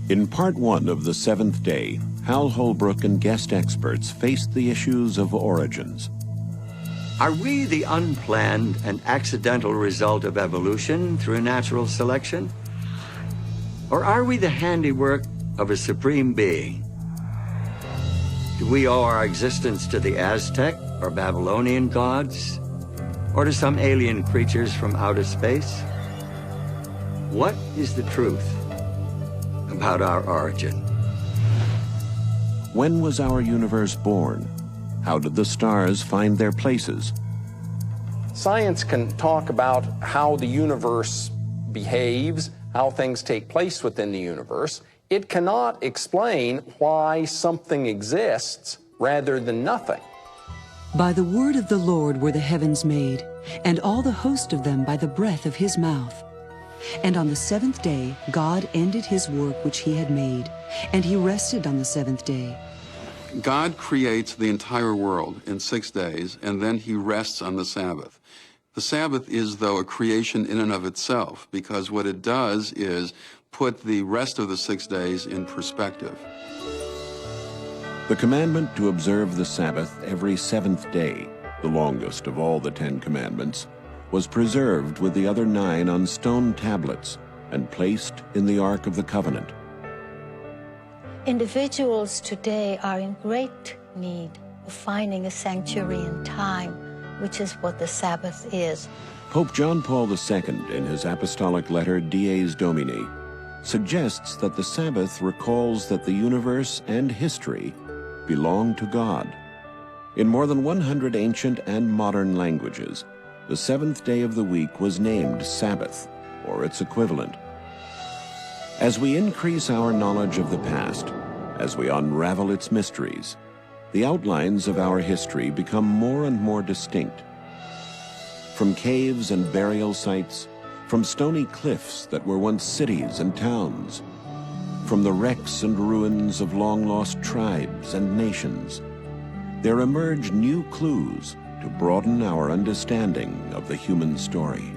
In part one of The Seventh Day, Hal Holbrook and guest experts faced the issues of origins. Are we the unplanned and accidental result of evolution through natural selection? Or are we the handiwork of a supreme being? Do we owe our existence to the Aztec or Babylonian gods? Or to some alien creatures from outer space? What is the truth about our origin? When was our universe born? How did the stars find their places? Science can talk about how the universe behaves, how things take place within the universe. It cannot explain why something exists rather than nothing. By the word of the Lord were the heavens made, and all the host of them by the breath of his mouth. And on the seventh day God ended his work which he had made, and he rested on the seventh day. God creates the entire world in 6 days, and then he rests on the Sabbath. The Sabbath is, though, a creation in and of itself, because what it does is put the rest of the 6 days in perspective. The commandment to observe the Sabbath every seventh day, the longest of all the 10 commandments, was preserved with the other 9 on stone tablets and placed in the Ark of the Covenant. Individuals today are in great need of finding a sanctuary in time, which is what the Sabbath is. Pope John Paul II, in his apostolic letter Dies Domini, suggests that the Sabbath recalls that the universe and history belong to God. In more than 100 ancient and modern languages, the seventh day of the week was named Sabbath, or its equivalent. As we increase our knowledge of the past, as we unravel its mysteries, the outlines of our history become more and more distinct. From caves and burial sites, from stony cliffs that were once cities and towns, from the wrecks and ruins of long-lost tribes and nations, there emerge new clues to broaden our understanding of the human story.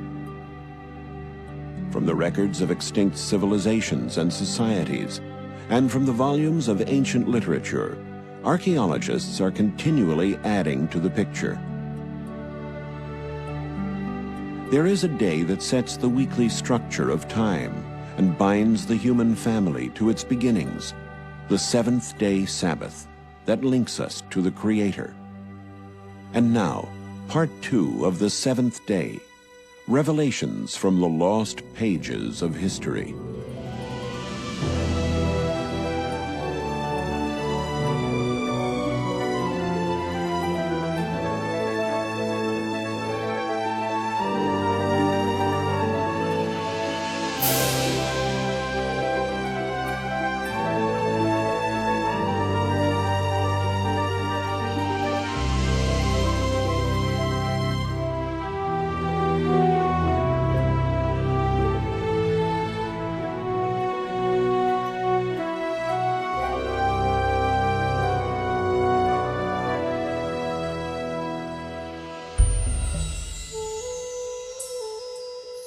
From the records of extinct civilizations and societies, and from the volumes of ancient literature, archaeologists are continually adding to the picture. There is a day that sets the weekly structure of time and binds the human family to its beginnings, the seventh-day Sabbath that links us to the Creator. And now, part 2 of the seventh day, Revelations from the Lost Pages of History.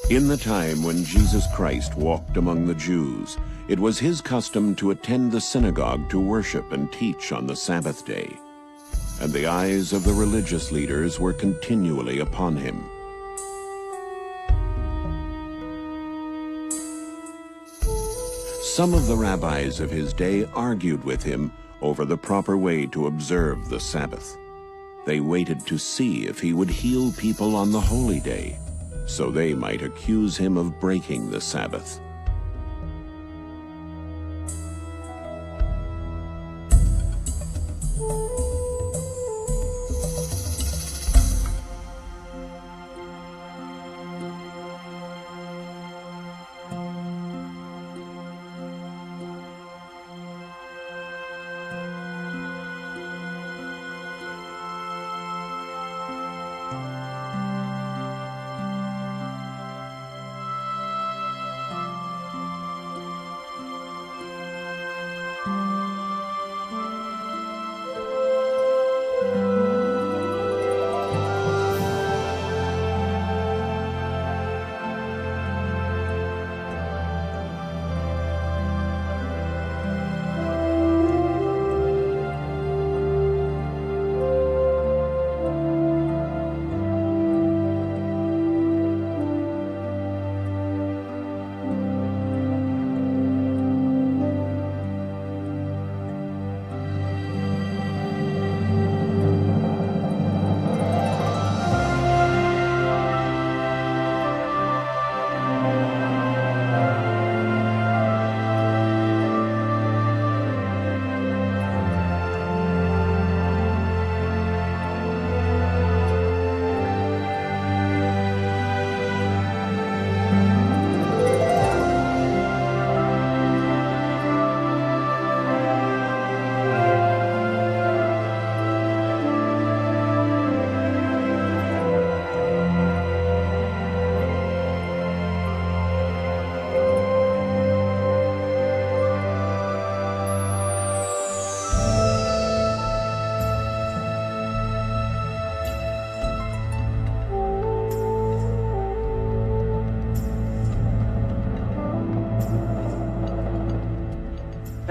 In the time when Jesus Christ walked among the Jews, it was his custom to attend the synagogue to worship and teach on the Sabbath day, and the eyes of the religious leaders were continually upon him. Some of the rabbis of his day argued with him over the proper way to observe the Sabbath. They waited to see if he would heal people on the holy day, so they might accuse him of breaking the Sabbath.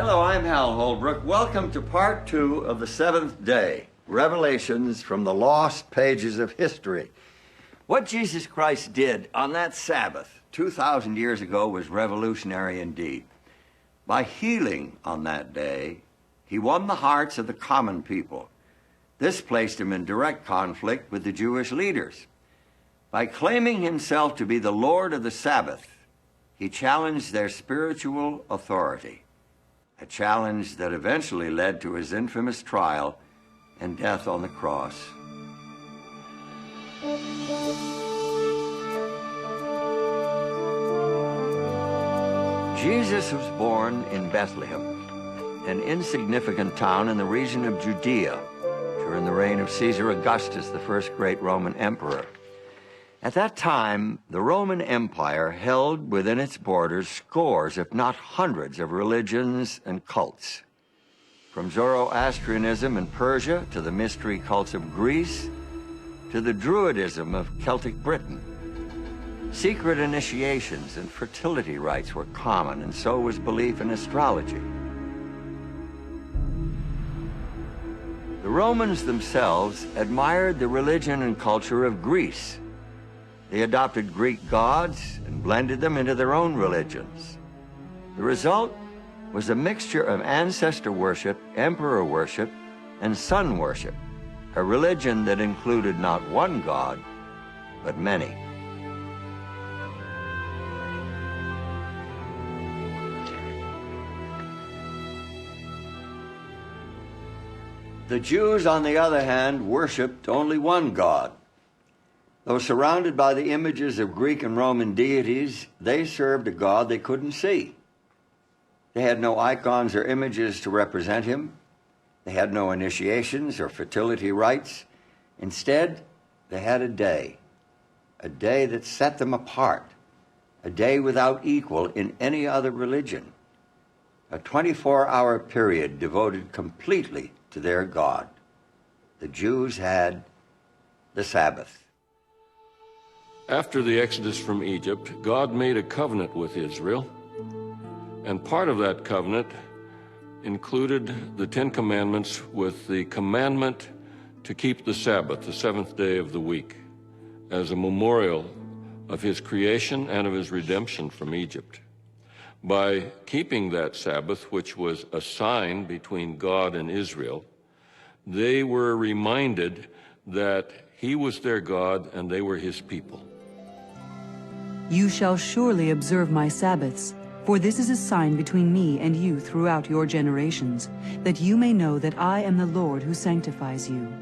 Hello, I'm Hal Holbrook. Welcome to part 2 of the 7th day, Revelations from the Lost Pages of History. What Jesus Christ did on that Sabbath 2,000 years ago was revolutionary indeed. By healing on that day, he won the hearts of the common people. This placed him in direct conflict with the Jewish leaders. By claiming himself to be the Lord of the Sabbath, he challenged their spiritual authority, a challenge that eventually led to his infamous trial and death on the cross. Jesus was born in Bethlehem, an insignificant town in the region of Judea during the reign of Caesar Augustus, the first great Roman emperor. At that time, the Roman Empire held within its borders scores, if not hundreds, of religions and cults. From Zoroastrianism in Persia to the mystery cults of Greece to the Druidism of Celtic Britain. Secret initiations and fertility rites were common, and so was belief in astrology. The Romans themselves admired the religion and culture of Greece. They adopted Greek gods and blended them into their own religions. The result was a mixture of ancestor worship, emperor worship, and sun worship, a religion that included not one god, but many. The Jews, on the other hand, worshipped only one god. Though surrounded by the images of Greek and Roman deities, they served a God they couldn't see. They had no icons or images to represent him. They had no initiations or fertility rites. Instead, they had a day that set them apart, a day without equal in any other religion, a 24-hour period devoted completely to their God. The Jews had the Sabbath. After the Exodus from Egypt, God made a covenant with Israel, and part of that covenant included the 10 Commandments with the commandment to keep the Sabbath, the 7th day of the week, as a memorial of his creation and of his redemption from Egypt. By keeping that Sabbath, which was a sign between God and Israel, they were reminded that he was their God and they were his people. You shall surely observe my Sabbaths, for this is a sign between me and you throughout your generations, that you may know that I am the Lord who sanctifies you.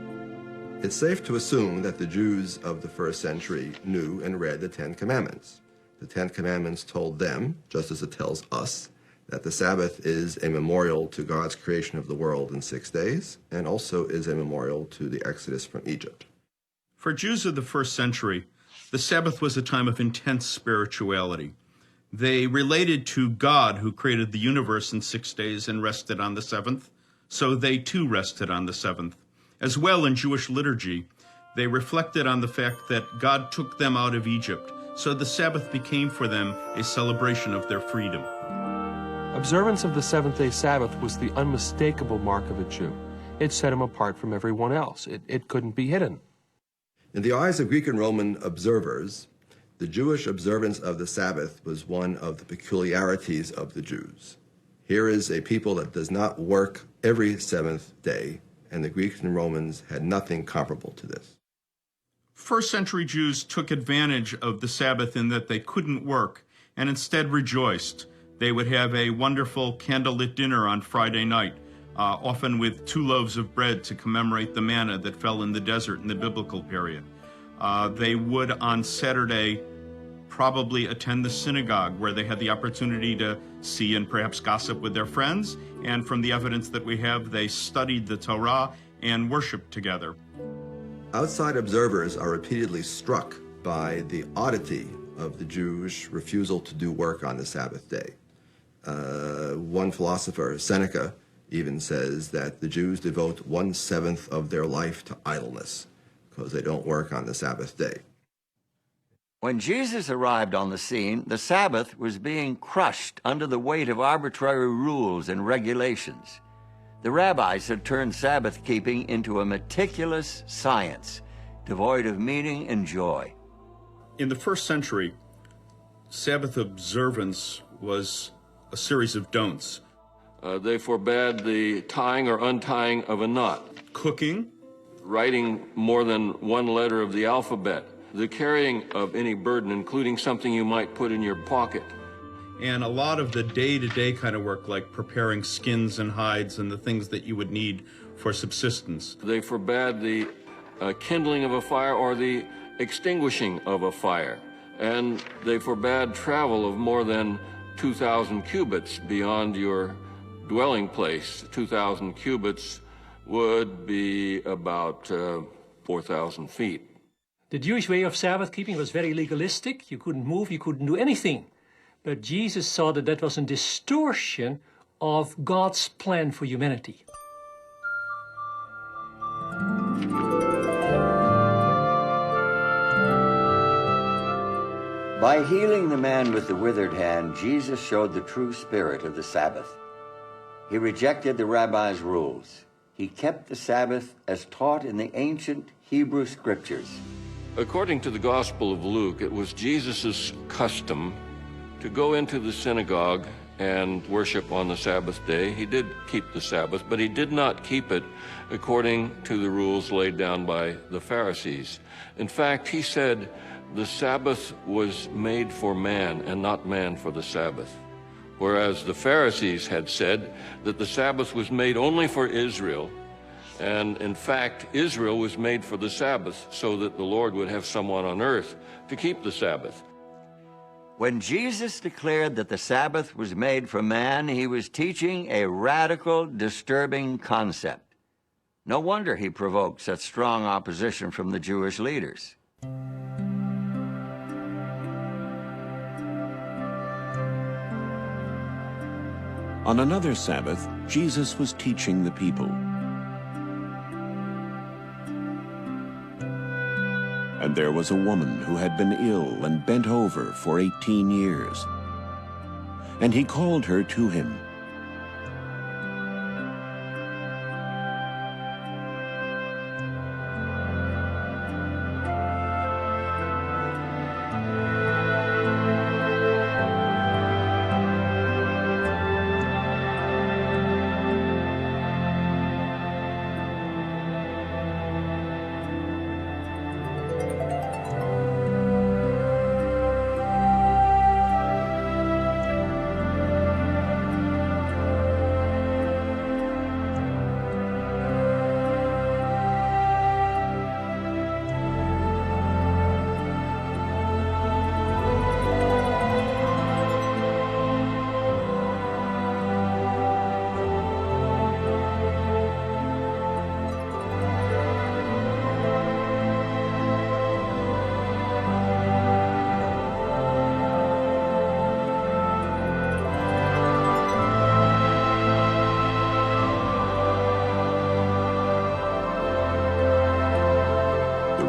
It's safe to assume that the Jews of the first century knew and read the 10 Commandments. The 10 Commandments told them, just as it tells us, that the Sabbath is a memorial to God's creation of the world in 6 days, and also is a memorial to the Exodus from Egypt. For Jews of the first century, the Sabbath was a time of intense spirituality. They related to God, who created the universe in 6 days and rested on the 7th, so they too rested on the 7th. As well, in Jewish liturgy, they reflected on the fact that God took them out of Egypt, so the Sabbath became for them a celebration of their freedom. Observance of the seventh-day Sabbath was the unmistakable mark of a Jew. It set him apart from everyone else. It couldn't be hidden. In the eyes of Greek and Roman observers, the Jewish observance of the Sabbath was one of the peculiarities of the Jews. Here is a people that does not work every seventh day, and the Greeks and Romans had nothing comparable to this. First century Jews took advantage of the Sabbath in that they couldn't work and instead rejoiced. They would have a wonderful candlelit dinner on Friday night, often with 2 loaves of bread to commemorate the manna that fell in the desert in the biblical period. They would, on Saturday, probably attend the synagogue, where they had the opportunity to see and perhaps gossip with their friends. And from the evidence that we have, they studied the Torah and worshiped together. Outside observers are repeatedly struck by the oddity of the Jewish refusal to do work on the Sabbath day. One philosopher, Seneca, even says that the Jews devote 1/7 of their life to idleness because they don't work on the Sabbath day. When Jesus arrived on the scene, the Sabbath was being crushed under the weight of arbitrary rules and regulations. The rabbis had turned Sabbath keeping into a meticulous science, devoid of meaning and joy. In the first century, Sabbath observance was a series of don'ts. They forbade the tying or untying of a knot, Cooking, writing more than one letter of the alphabet, the carrying of any burden, including something you might put in your pocket. and a lot of the day-to-day kind of work, like preparing skins and hides and the things that you would need for subsistence. They forbade the kindling of a fire or the extinguishing of a fire. And they forbade travel of more than 2,000 cubits beyond your dwelling place. 2,000 cubits would be about 4,000 feet. The Jewish way of Sabbath keeping was very legalistic. You couldn't move, you couldn't do anything. But Jesus saw that that was a distortion of God's plan for humanity. By healing the man with the withered hand, Jesus showed the true spirit of the Sabbath. He rejected the rabbis' rules. He kept the Sabbath as taught in the ancient Hebrew scriptures. According to the Gospel of Luke, it was Jesus' custom to go into the synagogue and worship on the Sabbath day. He did keep the Sabbath, but he did not keep it according to the rules laid down by the Pharisees. In fact, he said the Sabbath was made for man and not man for the Sabbath. Whereas the Pharisees had said that the Sabbath was made only for Israel, and in fact, Israel was made for the Sabbath so that the Lord would have someone on earth to keep the Sabbath. When Jesus declared that the Sabbath was made for man, he was teaching a radical, disturbing concept. No wonder he provoked such strong opposition from the Jewish leaders. On another Sabbath, Jesus was teaching the people. And there was a woman who had been ill and bent over for 18 years. And he called her to him.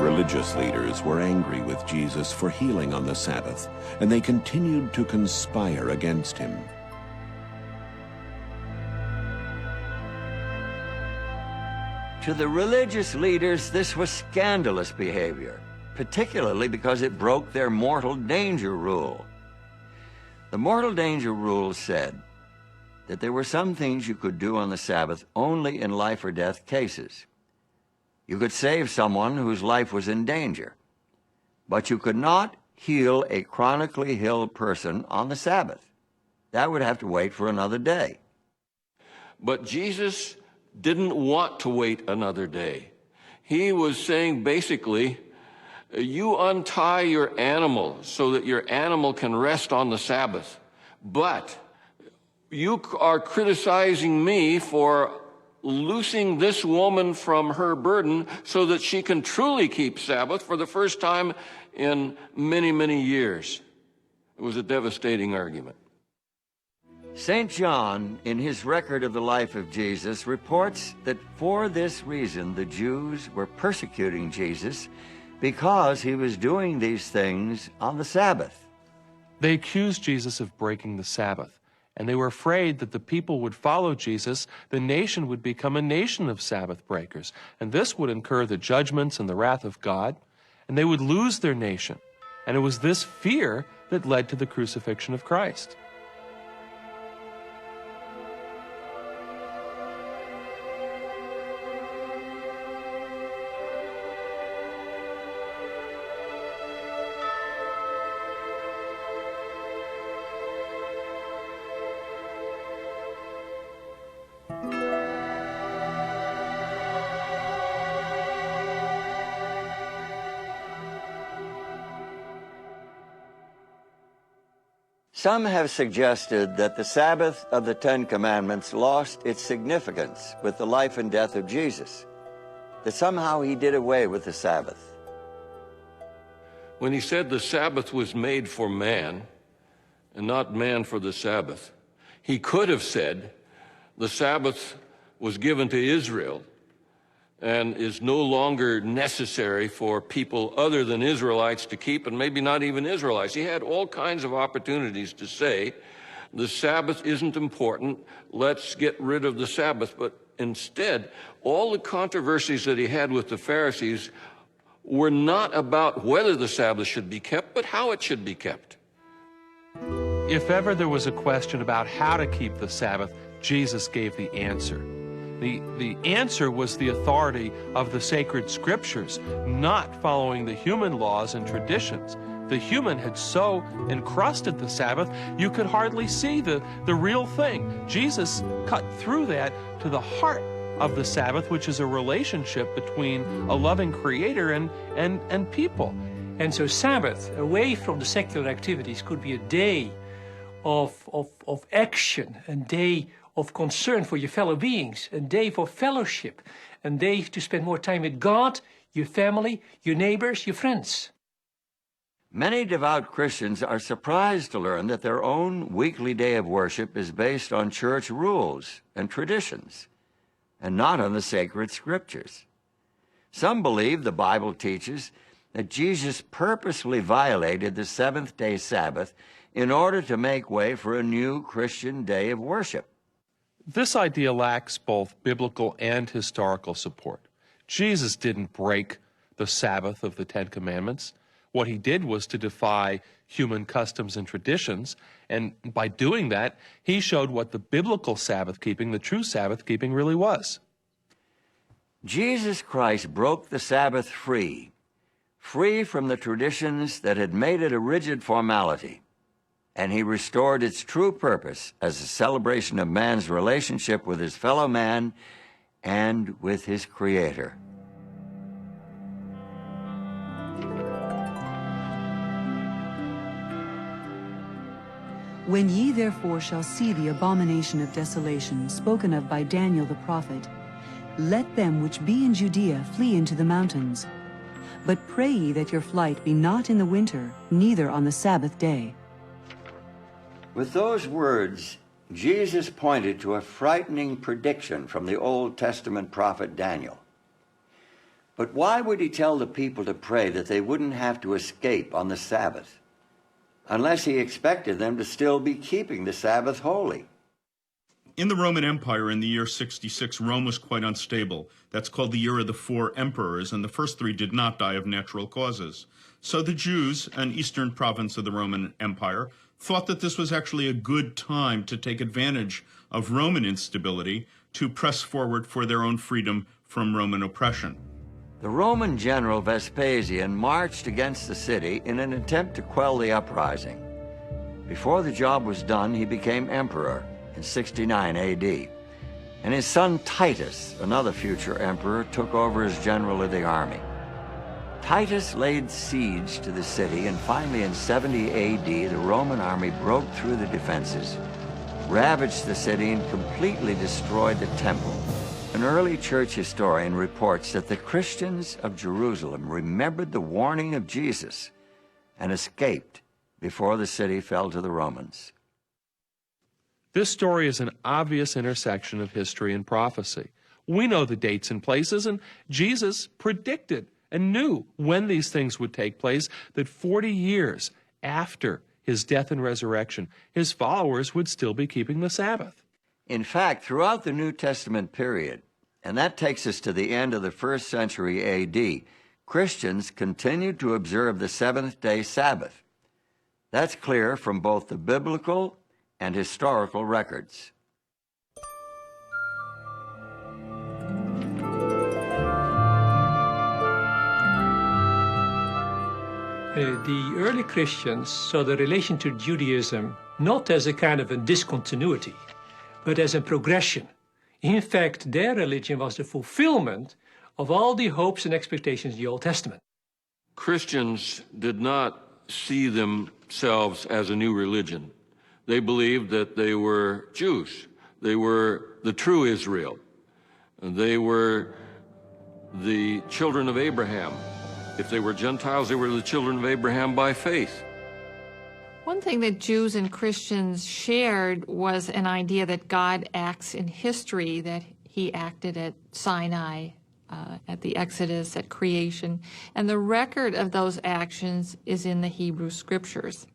Religious leaders were angry with Jesus for healing on the Sabbath, and they continued to conspire against him. To the religious leaders, this was scandalous behavior, particularly because it broke their mortal danger rule. The mortal danger rule said that there were some things you could do on the Sabbath only in life or death cases. You could save someone whose life was in danger, but you could not heal a chronically ill person on the Sabbath. That would have to wait for another day. But Jesus didn't want to wait another day. He was saying basically, you untie your animal so that your animal can rest on the Sabbath, but you are criticizing me for loosing this woman from her burden so that she can truly keep Sabbath for the first time in many, many years. It was a devastating argument. St. John, in his record of the life of Jesus, reports that for this reason the Jews were persecuting Jesus because he was doing these things on the Sabbath. They accused Jesus of breaking the Sabbath, and they were afraid that the people would follow Jesus, the nation would become a nation of Sabbath breakers, and this would incur the judgments and the wrath of God, and they would lose their nation. And it was this fear that led to the crucifixion of Christ. Some have suggested that the Sabbath of the Ten Commandments lost its significance with the life and death of Jesus, that somehow he did away with the Sabbath. When he said the Sabbath was made for man and not man for the Sabbath, he could have said the Sabbath was given to Israel and is no longer necessary for people other than Israelites to keep, and maybe not even Israelites. He had all kinds of opportunities to say, the Sabbath isn't important, let's get rid of the Sabbath. But instead, all the controversies that he had with the Pharisees were not about whether the Sabbath should be kept, but how it should be kept. If ever there was a question about how to keep the Sabbath, Jesus gave the answer. The answer was the authority of the sacred scriptures, not following the human laws and traditions. The human had so encrusted the Sabbath, you could hardly see the real thing. Jesus cut through that to the heart of the Sabbath, which is a relationship between a loving creator and people. And so Sabbath, away from the secular activities, could be a day of action, a day of concern for your fellow beings, a day for fellowship, a day to spend more time with God, your family, your neighbors, your friends. Many devout Christians are surprised to learn that their own weekly day of worship is based on church rules and traditions, and not on the sacred scriptures. Some believe the Bible teaches that Jesus purposely violated the seventh-day Sabbath in order to make way for a new Christian day of worship. This idea lacks both biblical and historical support. Jesus didn't break the Sabbath of the Ten Commandments. What he did was to defy human customs and traditions, and by doing that, he showed what the biblical Sabbath keeping, the true Sabbath keeping, really was. Jesus Christ broke the Sabbath free from the traditions that had made it a rigid formality, and he restored its true purpose as a celebration of man's relationship with his fellow man and with his Creator. When ye therefore shall see the abomination of desolation spoken of by Daniel the prophet, let them which be in Judea flee into the mountains. But pray ye that your flight be not in the winter, neither on the Sabbath day. With those words, Jesus pointed to a frightening prediction from the Old Testament prophet Daniel. But why would he tell the people to pray that they wouldn't have to escape on the Sabbath, unless he expected them to still be keeping the Sabbath holy? In the Roman Empire in the year 66, Rome was quite unstable. That's called the year of the 4 emperors, and the first 3 did not die of natural causes. So the Jews, an eastern province of the Roman Empire, thought that this was actually a good time to take advantage of Roman instability to press forward for their own freedom from Roman oppression. The Roman general Vespasian marched against the city in an attempt to quell the uprising. Before the job was done, he became emperor in 69 AD. And his son Titus, another future emperor, took over as general of the army. Titus laid siege to the city, and finally in 70 AD, the Roman army broke through the defenses, ravaged the city, and completely destroyed the temple. An early church historian reports that the Christians of Jerusalem remembered the warning of Jesus and escaped before the city fell to the Romans. This story is an obvious intersection of history and prophecy. We know the dates and places, and Jesus predicted and knew when these things would take place, that 40 years after his death and resurrection, his followers would still be keeping the Sabbath. In fact, throughout the New Testament period, and that takes us to the end of the 1st century A.D., Christians continued to observe the seventh-day Sabbath. That's clear from both the biblical and historical records. The early Christians saw the relation to Judaism not as a kind of a discontinuity, but as a progression. In fact, their religion was the fulfillment of all the hopes and expectations in the Old Testament. Christians did not see themselves as a new religion. They believed that they were Jews. They were the true Israel. They were the children of Abraham. If they were Gentiles, they were the children of Abraham by faith. One thing that Jews and Christians shared was an idea that God acts in history, that he acted at Sinai, at the Exodus, at creation, and the record of those actions is in the Hebrew Scriptures.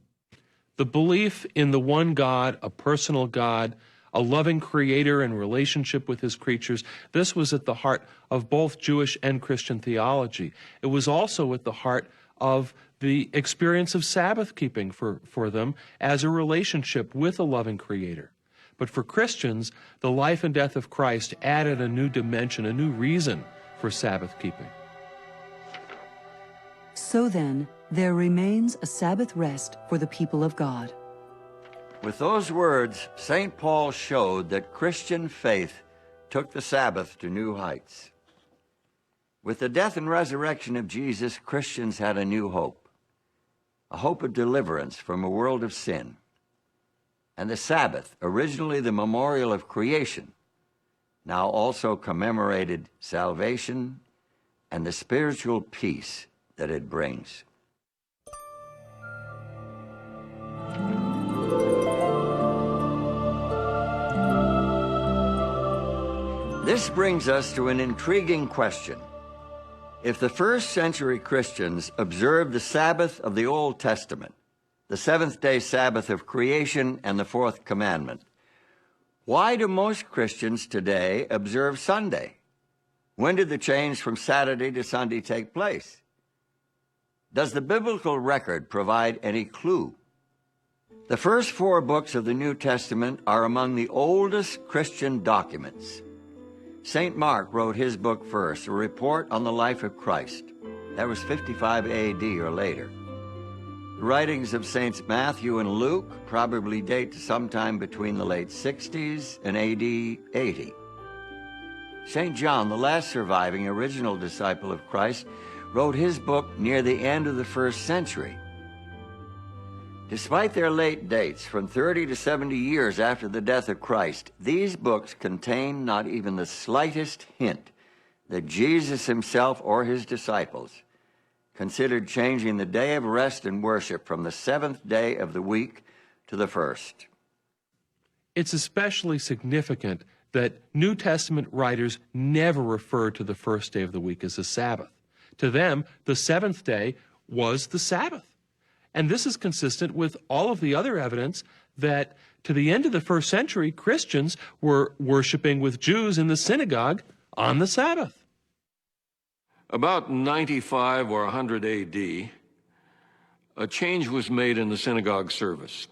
The belief in the one God, a personal God, a loving creator and relationship with his creatures, this was at the heart of both Jewish and Christian theology. It was also at the heart of the experience of Sabbath keeping for them as a relationship with a loving creator. But for Christians, the life and death of Christ added a new dimension, a new reason for Sabbath keeping. So then, there remains a Sabbath rest for the people of God. With those words, St. Paul showed that Christian faith took the Sabbath to new heights. With the death and resurrection of Jesus, Christians had a new hope, a hope of deliverance from a world of sin. And the Sabbath, originally the memorial of creation, now also commemorated salvation and the spiritual peace that it brings. This brings us to an intriguing question. If the 1st century Christians observed the Sabbath of the Old Testament, the seventh-day Sabbath of creation and the fourth commandment, why do most Christians today observe Sunday? When did the change from Saturday to Sunday take place? Does the biblical record provide any clue? The first 4 books of the New Testament are among the oldest Christian documents. St. Mark wrote his book first, a report on the life of Christ. That was 55 A.D. or later. The writings of Saints Matthew and Luke probably date to sometime between the late 60s and A.D. 80. St. John, the last surviving original disciple of Christ, wrote his book near the end of the 1st century. Despite their late dates, from 30 to 70 years after the death of Christ, these books contain not even the slightest hint that Jesus himself or his disciples considered changing the day of rest and worship from the 7th day of the week to the 1st. It's especially significant that New Testament writers never refer to the first day of the week as a Sabbath. To them, the 7th day was the Sabbath. And this is consistent with all of the other evidence that to the end of the 1st century, Christians were worshiping with Jews in the synagogue on the Sabbath. About 95 or 100 A.D., a change was made in the synagogue service.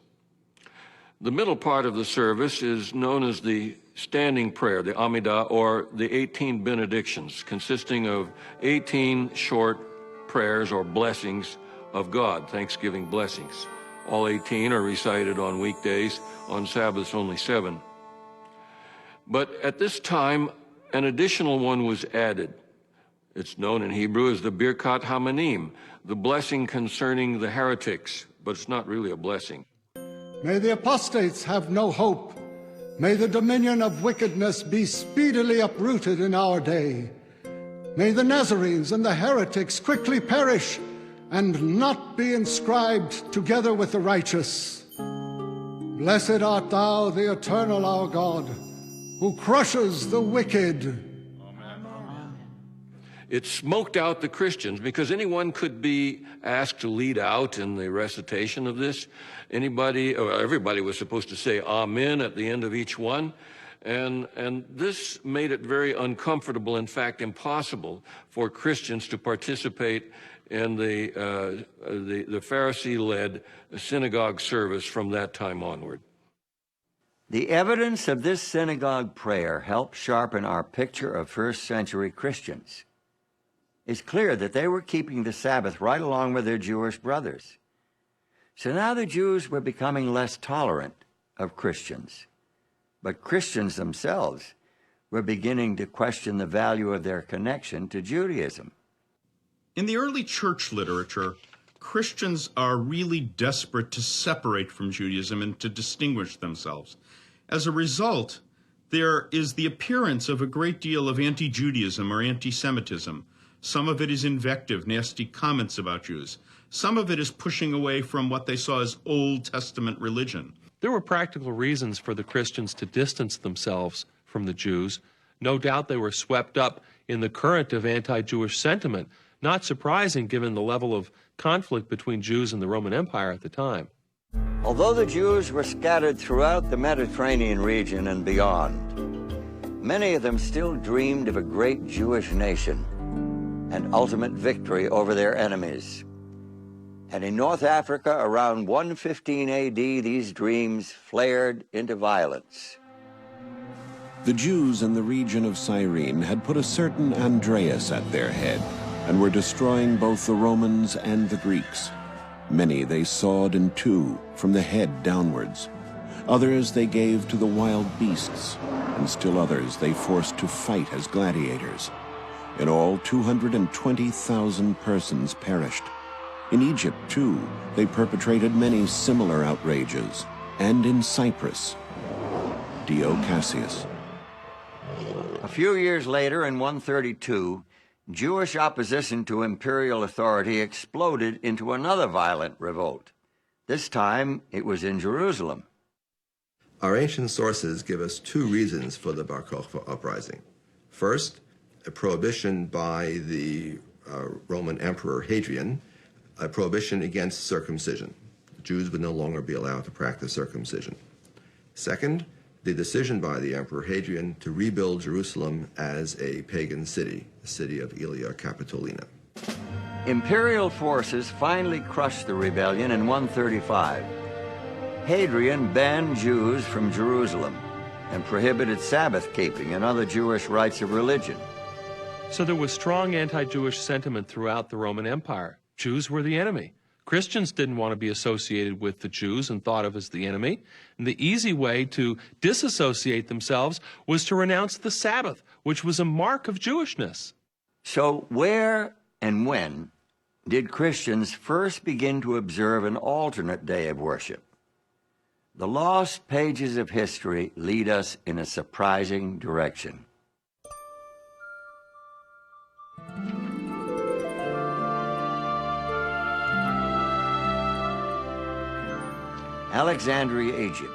The middle part of the service is known as the standing prayer, the Amidah, or the 18 benedictions, consisting of 18 short prayers or blessings of God, Thanksgiving blessings. All 18 are recited on weekdays, on Sabbaths only 7. But at this time, an additional one was added. It's known in Hebrew as the Birkat Hamanim, the blessing concerning the heretics, but it's not really a blessing. May the apostates have no hope. May the dominion of wickedness be speedily uprooted in our day. May the Nazarenes and the heretics quickly perish and not be inscribed together with the righteous. Blessed art thou, the eternal our God, who crushes the wicked. it smoked out the Christians, because anyone could be asked to lead out in the recitation of this. Anybody, or everybody was supposed to say amen at the end of each one. And this made it very uncomfortable, in fact, impossible for Christians to participate in the Pharisee-led synagogue service from that time onward. The evidence of this synagogue prayer helped sharpen our picture of first-century Christians. It's clear that they were keeping the Sabbath right along with their Jewish brothers. So now the Jews were becoming less tolerant of Christians. But Christians themselves were beginning to question the value of their connection to Judaism. In the early church literature, Christians are really desperate to separate from Judaism and to distinguish themselves. As a result, there is the appearance of a great deal of anti-Judaism or anti-Semitism. Some of it is invective, nasty comments about Jews. Some of it is pushing away from what they saw as Old Testament religion. There were practical reasons for the Christians to distance themselves from the Jews. No doubt they were swept up in the current of anti-Jewish sentiment, not surprising given the level of conflict between Jews and the Roman Empire at the time. Although the Jews were scattered throughout the Mediterranean region and beyond, many of them still dreamed of a great Jewish nation and ultimate victory over their enemies. And in North Africa, around 115 AD, these dreams flared into violence. The Jews in the region of Cyrene had put a certain Andreas at their head and were destroying both the Romans and the Greeks. Many they sawed in two, from the head downwards. Others they gave to the wild beasts, and still others they forced to fight as gladiators. In all, 220,000 persons perished. In Egypt, too, they perpetrated many similar outrages, and in Cyprus. Dio Cassius. A few years later, in 132, Jewish opposition to imperial authority exploded into another violent revolt. This time, it was in Jerusalem. Our ancient sources give us two reasons for the Bar Kokhba uprising. First, a prohibition by the Roman Emperor Hadrian, a prohibition against circumcision. Jews would no longer be allowed to practice circumcision. Second, the decision by the Emperor Hadrian to rebuild Jerusalem as a pagan city, the city of Aelia Capitolina. Imperial forces finally crushed the rebellion in 135. Hadrian banned Jews from Jerusalem and prohibited Sabbath keeping and other Jewish rites of religion. So there was strong anti-Jewish sentiment throughout the Roman Empire. Jews were the enemy. Christians didn't want to be associated with the Jews and thought of as the enemy. And the easy way to disassociate themselves was to renounce the Sabbath, which was a mark of Jewishness. So where and when did Christians first begin to observe an alternate day of worship? The lost pages of history lead us in a surprising direction. Alexandria, Egypt,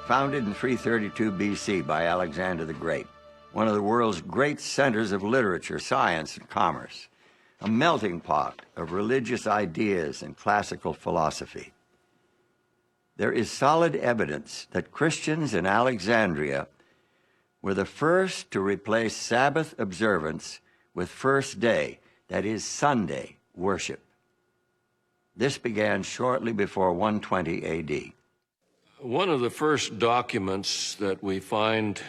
founded in 332 BC by Alexander the Great, one of the world's great centers of literature, science, and commerce, a melting pot of religious ideas and classical philosophy. There is solid evidence that Christians in Alexandria were the first to replace Sabbath observance with first day, that is Sunday, worship. This began shortly before 120 AD. One of the first documents that we find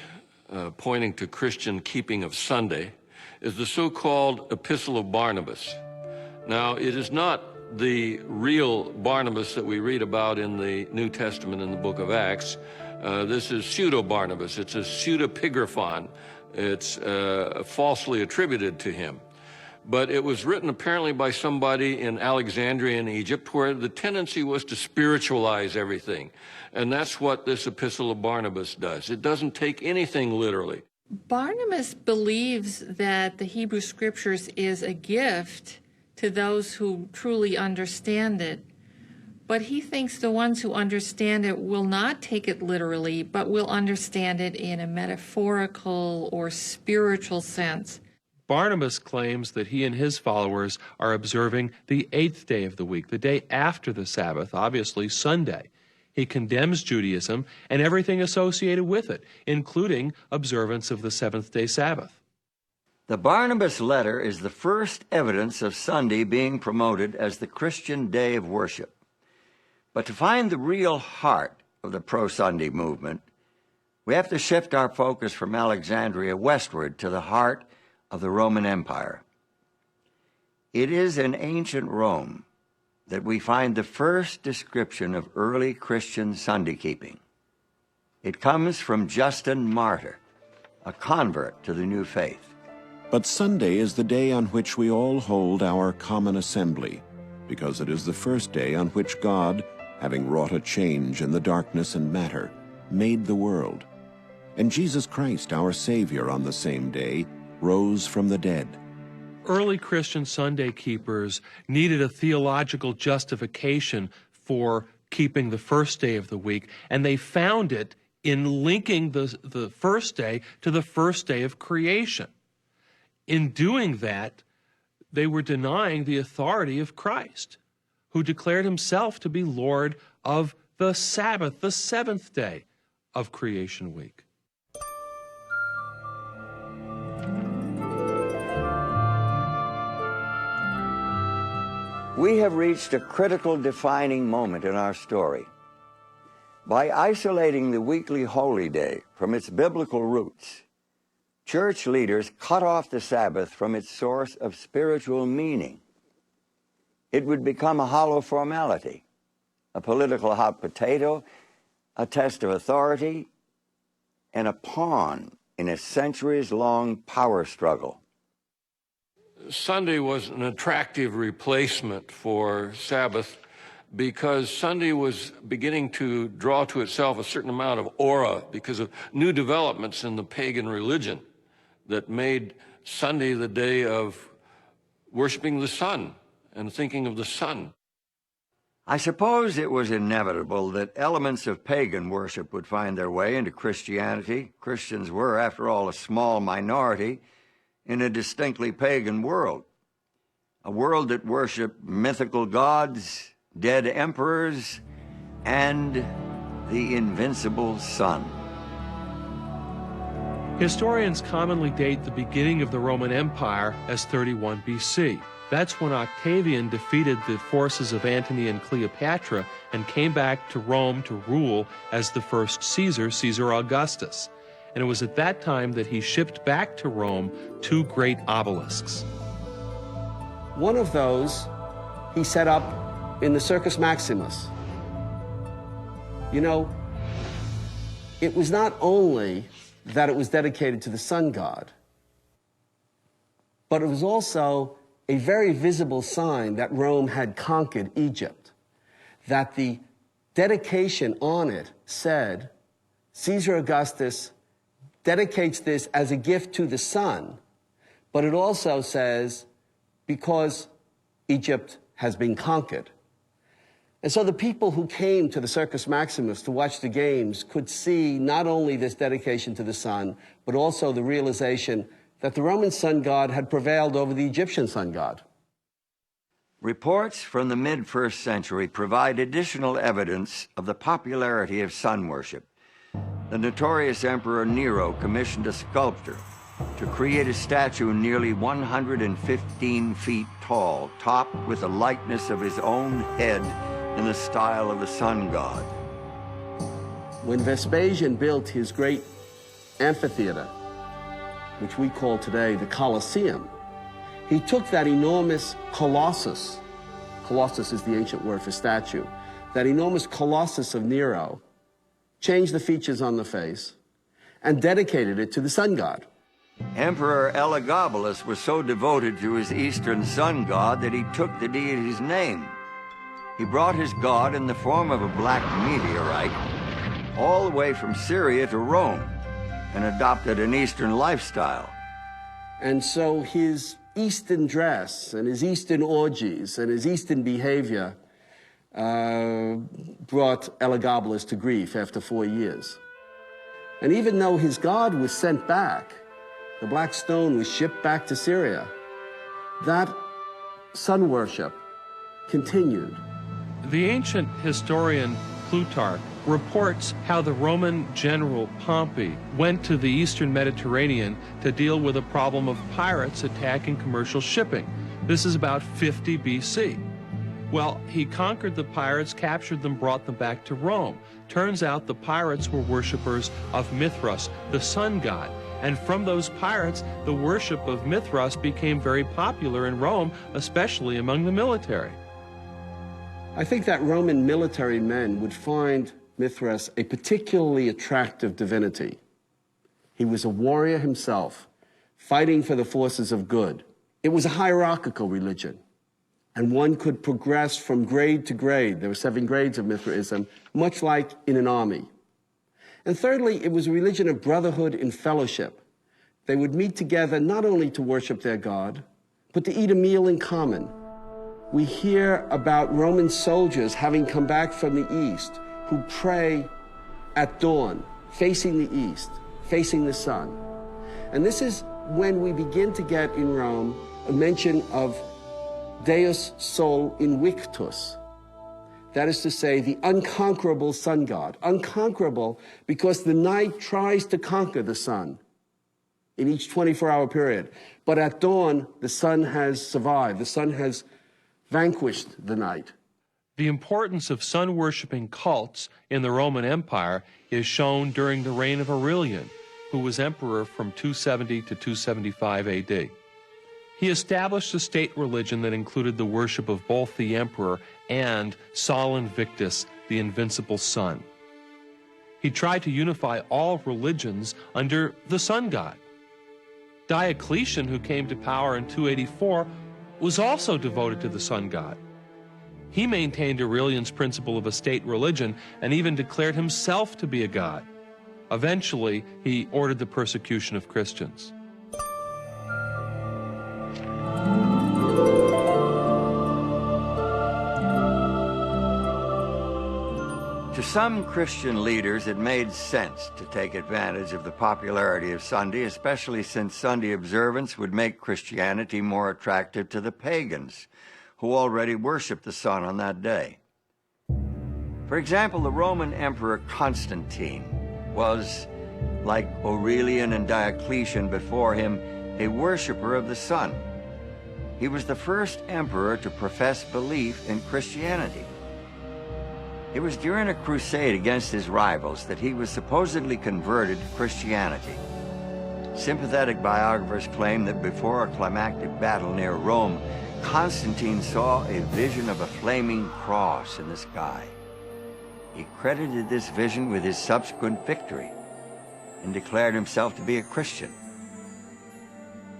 pointing to Christian keeping of Sunday is the so-called Epistle of Barnabas. Now, it is not the real Barnabas that we read about in the New Testament in the book of Acts. This is pseudo-Barnabas. It's a pseudepigraphon. It's falsely attributed to him. But it was written apparently by somebody in Alexandria in Egypt, where the tendency was to spiritualize everything. And that's what this Epistle of Barnabas does. It doesn't take anything literally. Barnabas believes that the Hebrew Scriptures is a gift to those who truly understand it. But he thinks the ones who understand it will not take it literally, but will understand it in a metaphorical or spiritual sense. Barnabas claims that he and his followers are observing the 8th day of the week, the day after the Sabbath, obviously Sunday. He condemns Judaism and everything associated with it, including observance of the seventh-day Sabbath. The Barnabas letter is the first evidence of Sunday being promoted as the Christian day of worship. But to find the real heart of the pro-Sunday movement, we have to shift our focus from Alexandria westward to the heart of the Roman Empire. It is in ancient Rome that we find the first description of early Christian Sunday keeping. It comes from Justin Martyr, a convert to the new faith. But Sunday is the day on which we all hold our common assembly, because it is the first day on which God, having wrought a change in the darkness and matter, made the world. And Jesus Christ, our Savior, on the same day, rose from the dead. Early Christian Sunday keepers needed a theological justification for keeping the first day of the week, and they found it in linking the first day to the first day of creation. In doing that, they were denying the authority of Christ, who declared himself to be Lord of the Sabbath, the seventh day of creation week. We have reached a critical defining moment in our story. By isolating the weekly holy day from its biblical roots, church leaders cut off the Sabbath from its source of spiritual meaning. It would become a hollow formality, a political hot potato, a test of authority, and a pawn in a centuries-long power struggle. Sunday was an attractive replacement for Sabbath because Sunday was beginning to draw to itself a certain amount of aura because of new developments in the pagan religion that made Sunday the day of worshiping the sun and thinking of the sun. I suppose it was inevitable that elements of pagan worship would find their way into Christianity. Christians were, after all, a small minority in a distinctly pagan world, a world that worshiped mythical gods, dead emperors, and the invincible sun. Historians commonly date the beginning of the Roman Empire as 31 BC. That's when Octavian defeated the forces of Antony and Cleopatra and came back to Rome to rule as the first Caesar, Caesar Augustus. And it was at that time that he shipped back to Rome 2 great obelisks. One of those he set up in the Circus Maximus. You know, it was not only that it was dedicated to the sun god, but it was also a very visible sign that Rome had conquered Egypt, that the dedication on it said, Caesar Augustus dedicates this as a gift to the sun, but it also says, because Egypt has been conquered. And so the people who came to the Circus Maximus to watch the games could see not only this dedication to the sun, but also the realization that the Roman sun god had prevailed over the Egyptian sun god. Reports from the mid-1st century provide additional evidence of the popularity of sun worship. The notorious Emperor Nero commissioned a sculptor to create a statue nearly 115 feet tall, topped with the likeness of his own head in the style of the sun god. When Vespasian built his great amphitheater, which we call today the Colosseum, he took that enormous colossus is the ancient word for statue, that enormous colossus of Nero, changed the features on the face, and dedicated it to the sun god. Emperor Elagabalus was so devoted to his eastern sun god that he took the deity's name. He brought his god in the form of a black meteorite all the way from Syria to Rome and adopted an Eastern lifestyle. And so his Eastern dress and his Eastern orgies and his Eastern behavior brought Elagabalus to grief after 4 years. And even though his god was sent back, the black stone was shipped back to Syria. That sun worship continued. The ancient historian Plutarch reports how the Roman general Pompey went to the eastern Mediterranean to deal with a problem of pirates attacking commercial shipping. This is about 50 BC. Well, he conquered the pirates, captured them, brought them back to Rome. Turns out the pirates were worshippers of Mithras, the sun god. And from those pirates, the worship of Mithras became very popular in Rome, especially among the military. I think that Roman military men would find Mithras a particularly attractive divinity. He was a warrior himself, fighting for the forces of good. It was a hierarchical religion, and one could progress from grade to grade. There were 7 grades of Mithraism, much like in an army. And thirdly, it was a religion of brotherhood and fellowship. They would meet together not only to worship their God, but to eat a meal in common. We hear about Roman soldiers having come back from the east who pray at dawn, facing the east, facing the sun. And this is when we begin to get in Rome a mention of Deus Sol Invictus. That is to say, the unconquerable sun god. Unconquerable because the night tries to conquer the sun in each 24-hour period. But at dawn, the sun has survived. The sun has vanquished the night. The importance of sun-worshipping cults in the Roman Empire is shown during the reign of Aurelian, who was emperor from 270 to 275 AD. He established a state religion that included the worship of both the emperor and Sol Invictus, the invincible sun. He tried to unify all religions under the sun god. Diocletian, who came to power in 284, was also devoted to the sun god. He maintained Aurelian's principle of a state religion and even declared himself to be a god. Eventually, he ordered the persecution of Christians. To some Christian leaders, it made sense to take advantage of the popularity of Sunday, especially since Sunday observance would make Christianity more attractive to the pagans, who already worshiped the sun on that day. For example, the Roman Emperor Constantine was, like Aurelian and Diocletian before him, a worshiper of the sun. He was the first emperor to profess belief in Christianity. It was during a crusade against his rivals that he was supposedly converted to Christianity. Sympathetic biographers claim that before a climactic battle near Rome, Constantine saw a vision of a flaming cross in the sky. He credited this vision with his subsequent victory and declared himself to be a Christian.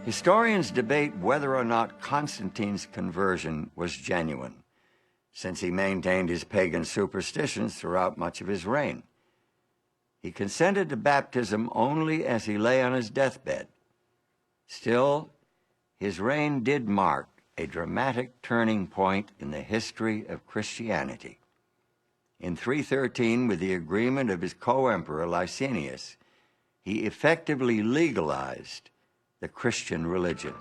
Historians debate whether or not Constantine's conversion was genuine, since he maintained his pagan superstitions throughout much of his reign. He consented to baptism only as he lay on his deathbed. Still, his reign did mark a dramatic turning point in the history of Christianity. In 313, with the agreement of his co-emperor Licinius, he effectively legalized the Christian religion.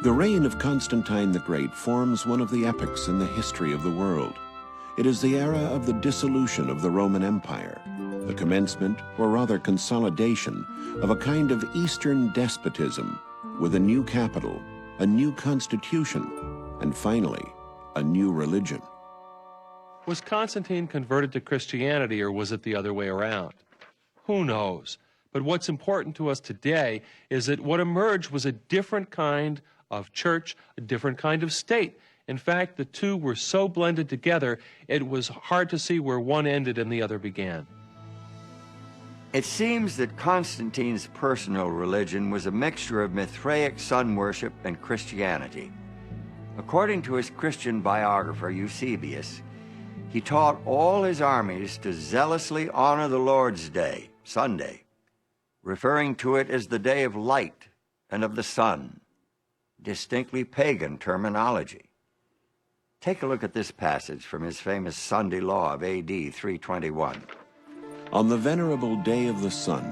The reign of Constantine the Great forms one of the epochs in the history of the world. It is the era of the dissolution of the Roman Empire, the commencement, or rather consolidation, of a kind of Eastern despotism with a new capital, a new constitution, and finally, a new religion. Was Constantine converted to Christianity, or was it the other way around? Who knows? But what's important to us today is that what emerged was a different kind of church, a different kind of state. In fact, the two were so blended together, it was hard to see where one ended and the other began. It seems that Constantine's personal religion was a mixture of Mithraic sun worship and Christianity. According to his Christian biographer Eusebius, he taught all his armies to zealously honor the Lord's Day, Sunday, referring to it as the day of light and of the sun, distinctly pagan terminology. Take a look at this passage from his famous Sunday Law of AD 321. On the venerable day of the sun,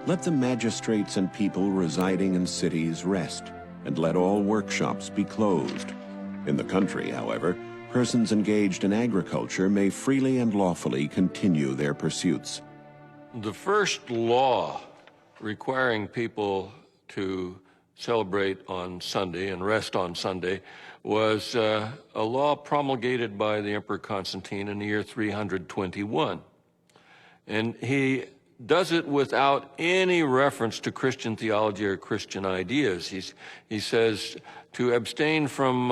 Let the magistrates and people residing in cities rest, and let all workshops be closed. In the country, however, persons engaged in agriculture may freely and lawfully continue their pursuits. The first law requiring people to celebrate on Sunday and rest on Sunday was a law promulgated by the Emperor Constantine in the year 321. And he does it without any reference to Christian theology or Christian ideas. He says to abstain from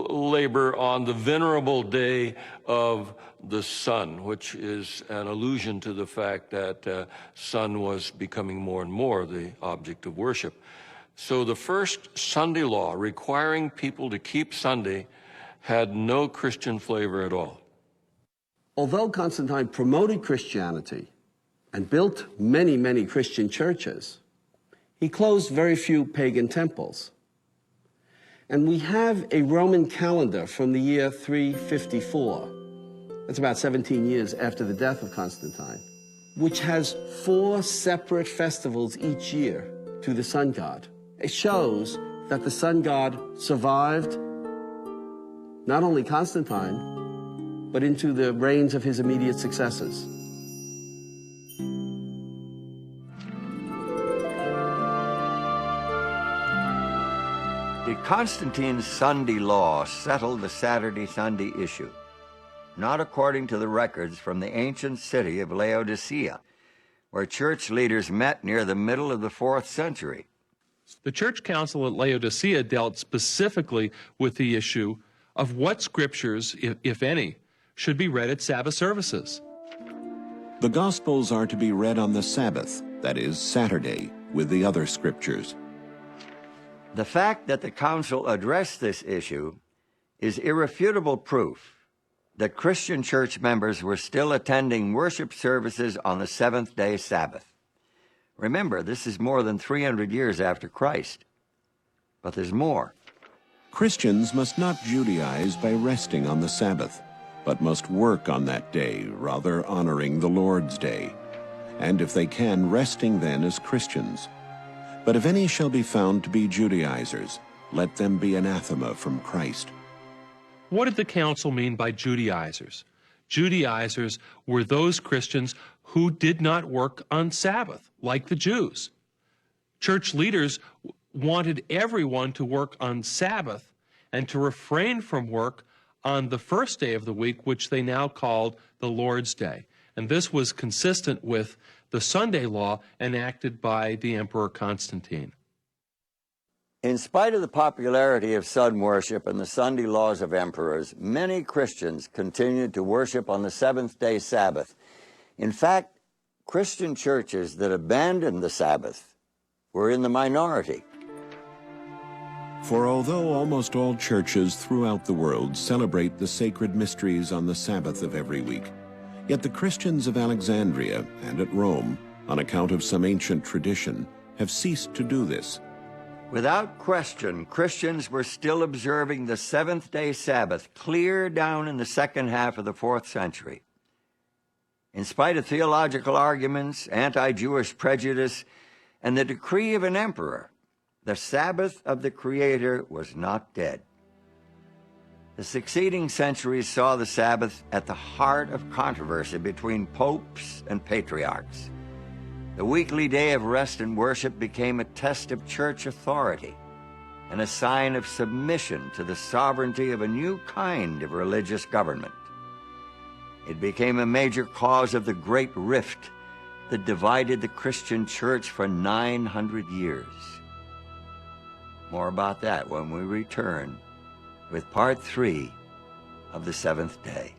labor on the venerable day of the sun, which is an allusion to the fact that sun was becoming more and more the object of worship. So the first Sunday law requiring people to keep Sunday had no Christian flavor at all. Although Constantine promoted Christianity and built many, many Christian churches, he closed very few pagan temples. And we have a Roman calendar from the year 354. That's about 17 years after the death of Constantine, which has 4 separate festivals each year to the sun god. It shows that the sun god survived not only Constantine, but into the reigns of his immediate successors. Did Constantine's Sunday law settle the Saturday-Sunday issue? Not according to the records from the ancient city of Laodicea, where church leaders met near the middle of the 4th century. The church council at Laodicea dealt specifically with the issue of what scriptures, if any, should be read at Sabbath services. The Gospels are to be read on the Sabbath, that is, Saturday, with the other scriptures. The fact that the council addressed this issue is irrefutable proof that Christian church members were still attending worship services on the seventh-day Sabbath. Remember, this is more than 300 years after Christ. But there's more. Christians must not Judaize by resting on the Sabbath, but must work on that day, rather honoring the Lord's Day, and if they can, resting then as Christians. But if any shall be found to be Judaizers, let them be anathema from Christ. What did the council mean by Judaizers? Judaizers were those Christians who did not work on Sabbath, like the Jews. Church leaders wanted everyone to work on Sabbath and to refrain from work on the first day of the week, which they now called the Lord's Day. And this was consistent with the Sunday law enacted by the Emperor Constantine. In spite of the popularity of sun worship and the Sunday laws of emperors, many Christians continued to worship on the seventh-day Sabbath. In fact, Christian churches that abandoned the Sabbath were in the minority. For although almost all churches throughout the world celebrate the sacred mysteries on the Sabbath of every week, yet the Christians of Alexandria and at Rome, on account of some ancient tradition, have ceased to do this. Without question, Christians were still observing the seventh-day Sabbath clear down in the second half of the 4th century. In spite of theological arguments, anti-Jewish prejudice, and the decree of an emperor, the Sabbath of the Creator was not dead. The succeeding centuries saw the Sabbath at the heart of controversy between popes and patriarchs. The weekly day of rest and worship became a test of church authority and a sign of submission to the sovereignty of a new kind of religious government. It became a major cause of the great rift that divided the Christian church for 900 years. More about that when we return with part 3 of the seventh day.